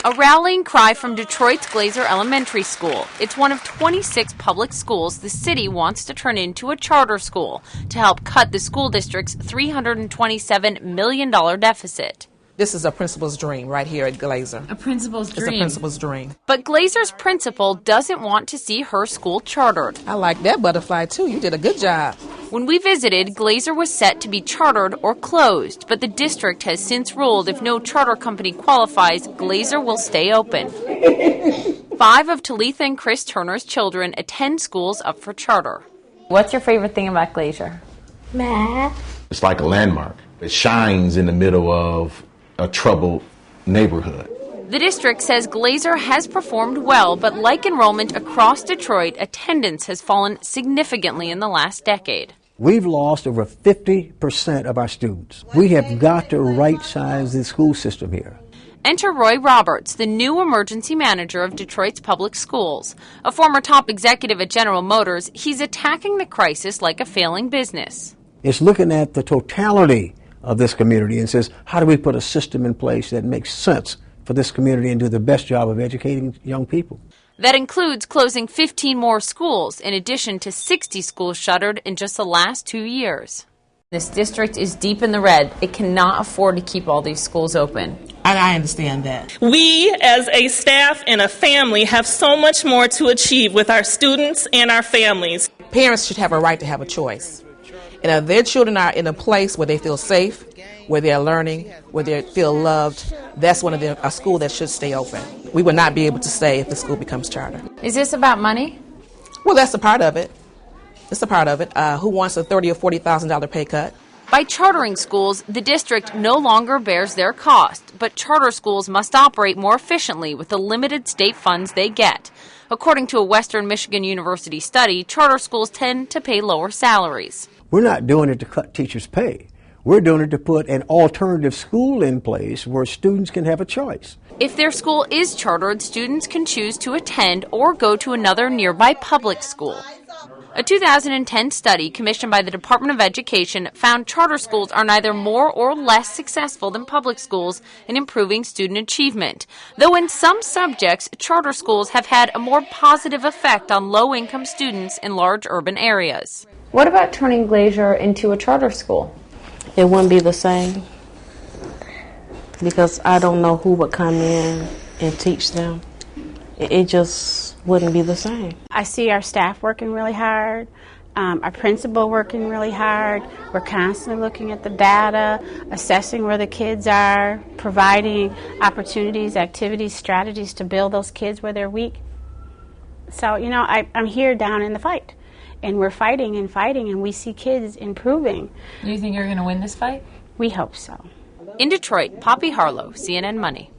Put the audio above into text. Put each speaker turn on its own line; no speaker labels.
A rallying cry from Detroit's Glazer Elementary School. It's one of 26 public schools the city wants to turn into a charter school to help cut the school district's $327 million deficit.
This is a principal's dream right here at Glazer.
A principal's dream?
It's a principal's dream.
But Glazer's principal doesn't want to see her school chartered.
I like that butterfly too. You did a good job.
When we visited, Glazer was set to be chartered or closed, but the district has since ruled if no charter company qualifies, Glazer will stay open. 5 of Talitha and Chris Turner's children attend schools up for charter. What's your favorite thing about Glazer?
Math. It's like a landmark. It shines in the middle of a troubled neighborhood.
The district says Glazer has performed well, but like enrollment across Detroit, attendance has fallen significantly in the last decade.
We've lost over 50% of our students. We have got to right-size the school system here.
Enter Roy Roberts, the new emergency manager of Detroit's public schools. A former top executive at General Motors, he's attacking the crisis like a failing business.
It's looking at the totality of this community and says, how do we put a system in place that makes sense for this community and do the best job of educating young people?
That includes closing 15 more schools, in addition to 60 schools shuttered in just the last 2 years. This district is deep in the red. It cannot afford to keep all these schools open.
I understand that.
We, as a staff and a family, have so much more to achieve with our students and our families.
Parents should have a right to have a choice. And if their children are in a place where they feel safe, where they're learning, where they feel loved, that's a school that should stay open. We would not be able to stay if the school becomes charter.
Is this about money?
Well, that's a part of it. It's a part of it. Who wants a $30,000 or $40,000 pay cut?
By chartering schools, the district no longer bears their cost, but charter schools must operate more efficiently with the limited state funds they get. According to a Western Michigan University study, charter schools tend to pay lower salaries.
We're not doing it to cut teachers' pay. We're doing it to put an alternative school in place where students can have a choice.
If their school is chartered, students can choose to attend or go to another nearby public school. A 2010 study commissioned by the Department of Education found charter schools are neither more or less successful than public schools in improving student achievement, though in some subjects, charter schools have had a more positive effect on low-income students in large urban areas. What about turning Glazer into a charter school?
It wouldn't be the same because I don't know who would come in and teach them. It just wouldn't be the same.
I see our staff working really hard, our principal working really hard. We're constantly looking at the data, assessing where the kids are, providing opportunities, activities, strategies to build those kids where they're weak. So, I'm here down in the fight. And we're fighting, and we see kids improving.
Do you think you're going to win this fight?
We hope so.
In Detroit, Poppy Harlow, CNN Money.